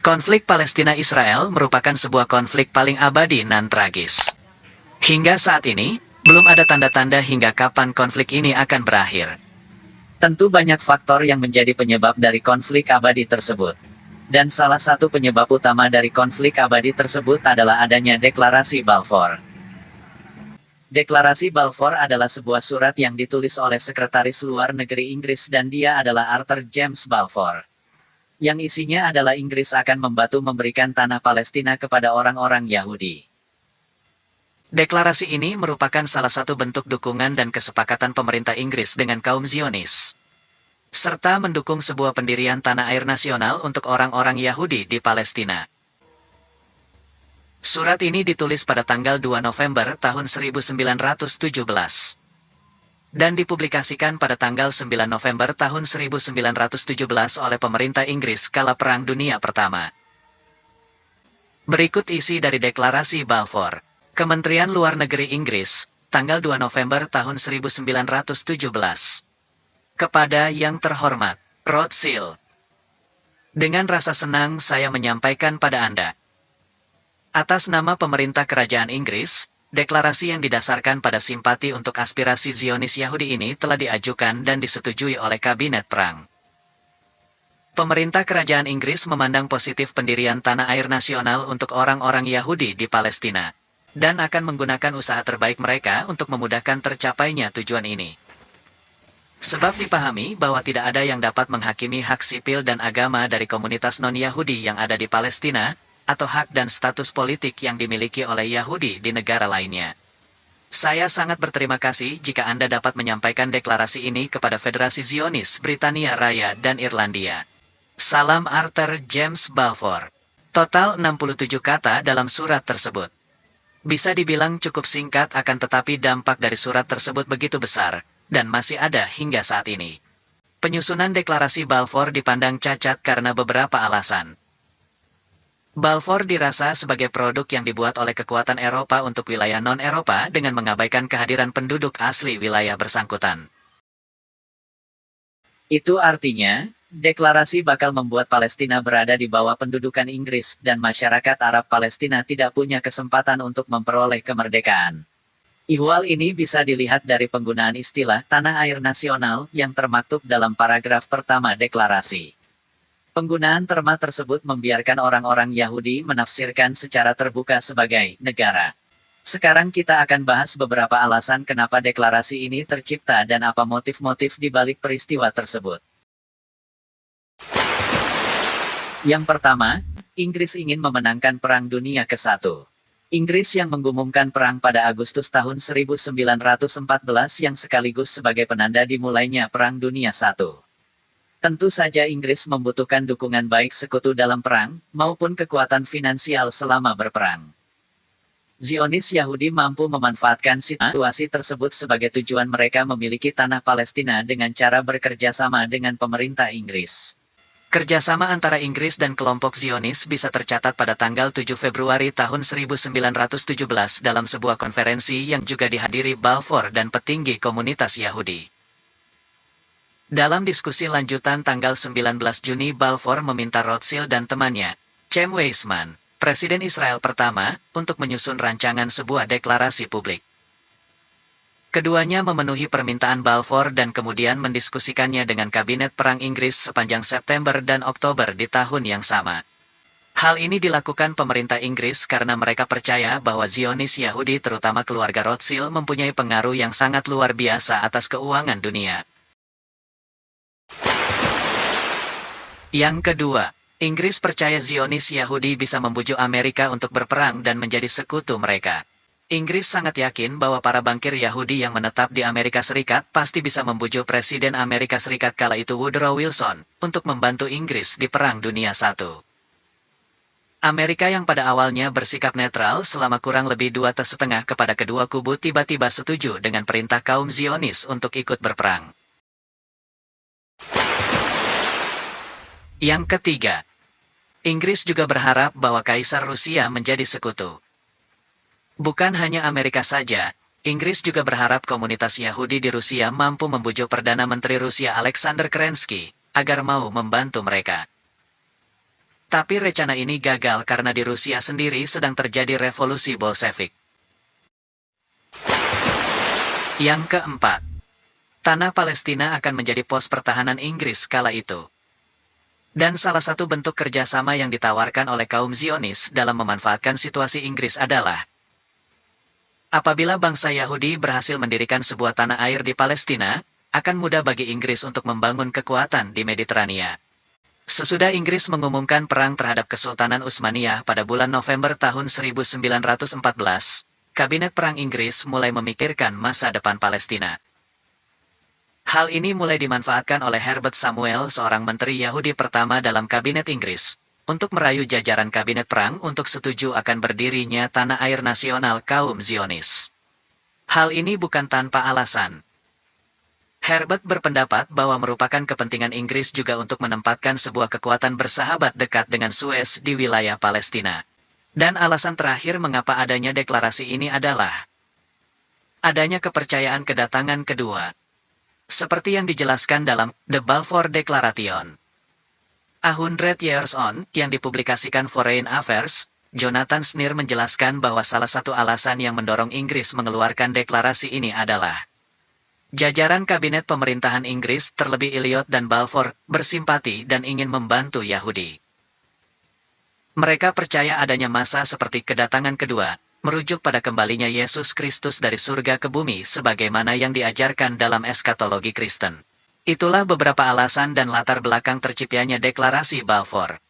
Konflik Palestina-Israel merupakan sebuah konflik paling abadi dan tragis. Hingga saat ini, belum ada tanda-tanda hingga kapan konflik ini akan berakhir. Tentu banyak faktor yang menjadi penyebab dari konflik abadi tersebut. Dan salah satu penyebab utama dari konflik abadi tersebut adalah adanya Deklarasi Balfour. Deklarasi Balfour adalah sebuah surat yang ditulis oleh Sekretaris Luar Negeri Inggris dan dia adalah Arthur James Balfour. Yang isinya adalah Inggris akan membantu memberikan tanah Palestina kepada orang-orang Yahudi. Deklarasi ini merupakan salah satu bentuk dukungan dan kesepakatan pemerintah Inggris dengan kaum Zionis, serta mendukung sebuah pendirian tanah air nasional untuk orang-orang Yahudi di Palestina. Surat ini ditulis pada tanggal 2 November tahun 1917. Dan dipublikasikan pada tanggal 9 November tahun 1917 oleh pemerintah Inggris kala Perang Dunia Pertama. Berikut isi dari Deklarasi Balfour. Kementerian Luar Negeri Inggris, tanggal 2 November tahun 1917. Kepada Yang Terhormat, Rothschild. Dengan rasa senang saya menyampaikan pada Anda. Atas nama pemerintah Kerajaan Inggris, deklarasi yang didasarkan pada simpati untuk aspirasi Zionis Yahudi ini telah diajukan dan disetujui oleh Kabinet Perang. Pemerintah Kerajaan Inggris memandang positif pendirian tanah air nasional untuk orang-orang Yahudi di Palestina, dan akan menggunakan usaha terbaik mereka untuk memudahkan tercapainya tujuan ini. Sebab dipahami bahwa tidak ada yang dapat menghakimi hak sipil dan agama dari komunitas non-Yahudi yang ada di Palestina, atau hak dan status politik yang dimiliki oleh Yahudi di negara lainnya. Saya sangat berterima kasih jika Anda dapat menyampaikan deklarasi ini kepada Federasi Zionis Britania Raya dan Irlandia. Salam Arthur James Balfour. Total 67 kata dalam surat tersebut. Bisa dibilang cukup singkat akan tetapi dampak dari surat tersebut begitu besar, dan masih ada hingga saat ini. Penyusunan deklarasi Balfour dipandang cacat karena beberapa alasan. Balfour dirasa sebagai produk yang dibuat oleh kekuatan Eropa untuk wilayah non-Eropa dengan mengabaikan kehadiran penduduk asli wilayah bersangkutan. Itu artinya, deklarasi bakal membuat Palestina berada di bawah pendudukan Inggris dan masyarakat Arab Palestina tidak punya kesempatan untuk memperoleh kemerdekaan. Ihwal ini bisa dilihat dari penggunaan istilah tanah air nasional yang termaktub dalam paragraf pertama deklarasi. Penggunaan terma tersebut membiarkan orang-orang Yahudi menafsirkan secara terbuka sebagai negara. Sekarang kita akan bahas beberapa alasan kenapa deklarasi ini tercipta dan apa motif-motif di balik peristiwa tersebut. Yang pertama, Inggris ingin memenangkan Perang Dunia ke-1. Inggris yang mengumumkan perang pada Agustus tahun 1914 yang sekaligus sebagai penanda dimulainya Perang Dunia I. Tentu saja Inggris membutuhkan dukungan baik sekutu dalam perang, maupun kekuatan finansial selama berperang. Zionis Yahudi mampu memanfaatkan situasi tersebut sebagai tujuan mereka memiliki tanah Palestina dengan cara bekerja sama dengan pemerintah Inggris. Kerjasama antara Inggris dan kelompok Zionis bisa tercatat pada tanggal 7 Februari tahun 1917 dalam sebuah konferensi yang juga dihadiri Balfour dan petinggi komunitas Yahudi. Dalam diskusi lanjutan tanggal 19 Juni Balfour meminta Rothschild dan temannya, Chaim Weizmann, Presiden Israel pertama, untuk menyusun rancangan sebuah deklarasi publik. Keduanya memenuhi permintaan Balfour dan kemudian mendiskusikannya dengan Kabinet Perang Inggris sepanjang September dan Oktober di tahun yang sama. Hal ini dilakukan pemerintah Inggris karena mereka percaya bahwa Zionis Yahudi terutama keluarga Rothschild mempunyai pengaruh yang sangat luar biasa atas keuangan dunia. Yang kedua, Inggris percaya Zionis Yahudi bisa membujuk Amerika untuk berperang dan menjadi sekutu mereka. Inggris sangat yakin bahwa para bankir Yahudi yang menetap di Amerika Serikat pasti bisa membujuk Presiden Amerika Serikat kala itu Woodrow Wilson untuk membantu Inggris di Perang Dunia I. Amerika yang pada awalnya bersikap netral selama kurang lebih 2 tahun setengah kepada kedua kubu tiba-tiba setuju dengan perintah kaum Zionis untuk ikut berperang. Yang ketiga, Inggris juga berharap bahwa Kaisar Rusia menjadi sekutu. Bukan hanya Amerika saja, Inggris juga berharap komunitas Yahudi di Rusia mampu membujuk Perdana Menteri Rusia Alexander Kerensky agar mau membantu mereka. Tapi rencana ini gagal karena di Rusia sendiri sedang terjadi revolusi Bolshevik. Yang keempat, tanah Palestina akan menjadi pos pertahanan Inggris kala itu. Dan salah satu bentuk kerjasama yang ditawarkan oleh kaum Zionis dalam memanfaatkan situasi Inggris adalah apabila bangsa Yahudi berhasil mendirikan sebuah tanah air di Palestina, akan mudah bagi Inggris untuk membangun kekuatan di Mediterania. Sesudah Inggris mengumumkan perang terhadap Kesultanan Utsmaniyah pada bulan November tahun 1914, Kabinet Perang Inggris mulai memikirkan masa depan Palestina. Hal ini mulai dimanfaatkan oleh Herbert Samuel, seorang menteri Yahudi pertama dalam Kabinet Inggris, untuk merayu jajaran Kabinet Perang untuk setuju akan berdirinya tanah air nasional kaum Zionis. Hal ini bukan tanpa alasan. Herbert berpendapat bahwa merupakan kepentingan Inggris juga untuk menempatkan sebuah kekuatan bersahabat dekat dengan Suez di wilayah Palestina. Dan alasan terakhir mengapa adanya deklarasi ini adalah adanya kepercayaan kedatangan kedua. Seperti yang dijelaskan dalam The Balfour Declaration. A Hundred Years On, yang dipublikasikan Foreign Affairs, Jonathan Sneer menjelaskan bahwa salah satu alasan yang mendorong Inggris mengeluarkan deklarasi ini adalah jajaran kabinet pemerintahan Inggris, terlebih Eliot dan Balfour, bersimpati dan ingin membantu Yahudi. Mereka percaya adanya masa seperti kedatangan kedua, merujuk pada kembalinya Yesus Kristus dari surga ke bumi sebagaimana yang diajarkan dalam eskatologi Kristen. Itulah beberapa alasan dan latar belakang terciptanya deklarasi Balfour.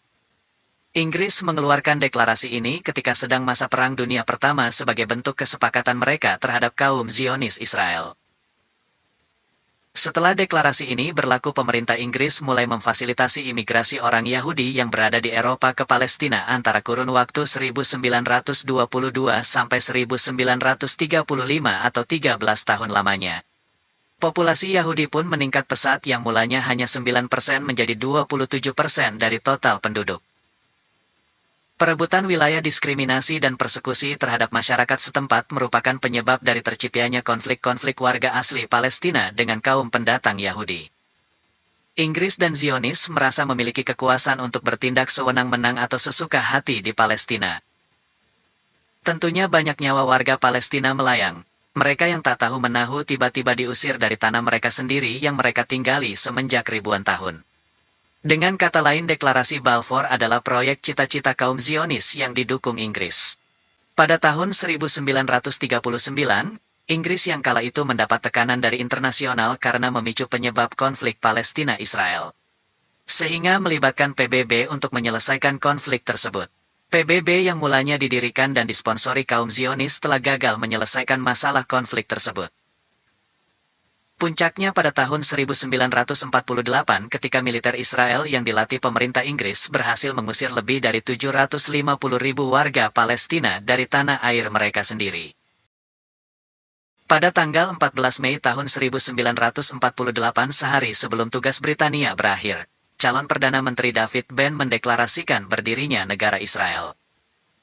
Inggris mengeluarkan deklarasi ini ketika sedang masa Perang Dunia Pertama sebagai bentuk kesepakatan mereka terhadap kaum Zionis Israel. Setelah deklarasi ini berlaku, pemerintah Inggris mulai memfasilitasi imigrasi orang Yahudi yang berada di Eropa ke Palestina antara kurun waktu 1922 sampai 1935 atau 13 tahun lamanya. Populasi Yahudi pun meningkat pesat yang mulanya hanya 9% menjadi 27% dari total penduduk. Perebutan wilayah, diskriminasi dan persekusi terhadap masyarakat setempat merupakan penyebab dari terciptanya konflik-konflik warga asli Palestina dengan kaum pendatang Yahudi. Inggris dan Zionis merasa memiliki kekuasaan untuk bertindak sewenang-wenang atau sesuka hati di Palestina. Tentunya banyak nyawa warga Palestina melayang. Mereka yang tak tahu menahu tiba-tiba diusir dari tanah mereka sendiri yang mereka tinggali semenjak ribuan tahun. Dengan kata lain, deklarasi Balfour adalah proyek cita-cita kaum Zionis yang didukung Inggris. Pada tahun 1939, Inggris yang kala itu mendapat tekanan dari internasional karena memicu penyebab konflik Palestina-Israel. Sehingga melibatkan PBB untuk menyelesaikan konflik tersebut. PBB yang mulanya didirikan dan disponsori kaum Zionis telah gagal menyelesaikan masalah konflik tersebut. Puncaknya pada tahun 1948 ketika militer Israel yang dilatih pemerintah Inggris berhasil mengusir lebih dari 750.000 warga Palestina dari tanah air mereka sendiri. Pada tanggal 14 Mei tahun 1948, sehari sebelum tugas Britania berakhir, calon Perdana Menteri David Ben mendeklarasikan berdirinya negara Israel.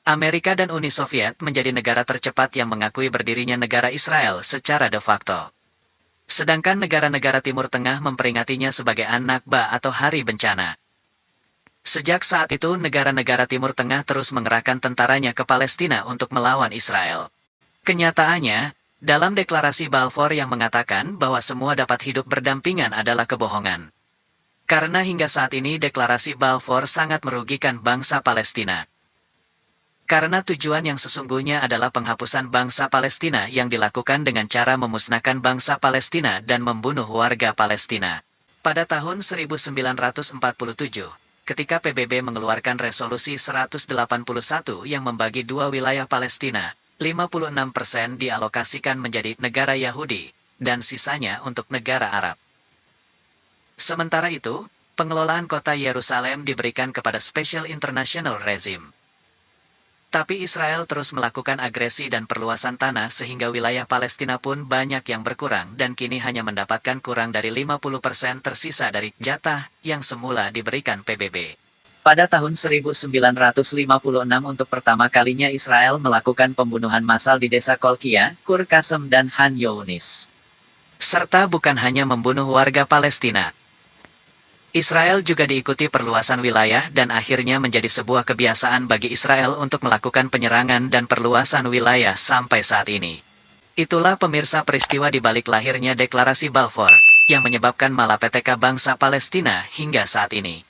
Amerika dan Uni Soviet menjadi negara tercepat yang mengakui berdirinya negara Israel secara de facto. Sedangkan negara-negara Timur Tengah memperingatinya sebagai An-Nakba atau Hari Bencana. Sejak saat itu, negara-negara Timur Tengah terus mengerahkan tentaranya ke Palestina untuk melawan Israel. Kenyataannya, dalam deklarasi Balfour yang mengatakan bahwa semua dapat hidup berdampingan adalah kebohongan. Karena hingga saat ini deklarasi Balfour sangat merugikan bangsa Palestina. Karena tujuan yang sesungguhnya adalah penghapusan bangsa Palestina yang dilakukan dengan cara memusnahkan bangsa Palestina dan membunuh warga Palestina. Pada tahun 1947, ketika PBB mengeluarkan resolusi 181 yang membagi dua wilayah Palestina, 56% dialokasikan menjadi negara Yahudi, dan sisanya untuk negara Arab. Sementara itu, pengelolaan kota Yerusalem diberikan kepada Special International Regime. Tapi Israel terus melakukan agresi dan perluasan tanah sehingga wilayah Palestina pun banyak yang berkurang dan kini hanya mendapatkan kurang dari 50% tersisa dari jatah yang semula diberikan PBB. Pada tahun 1956 untuk pertama kalinya Israel melakukan pembunuhan massal di desa Kolkia, Kur Kasem dan Han Younis. Serta bukan hanya membunuh warga Palestina. Israel juga diikuti perluasan wilayah dan akhirnya menjadi sebuah kebiasaan bagi Israel untuk melakukan penyerangan dan perluasan wilayah sampai saat ini. Itulah pemirsa peristiwa di balik lahirnya Deklarasi Balfour, yang menyebabkan malapetaka bangsa Palestina hingga saat ini.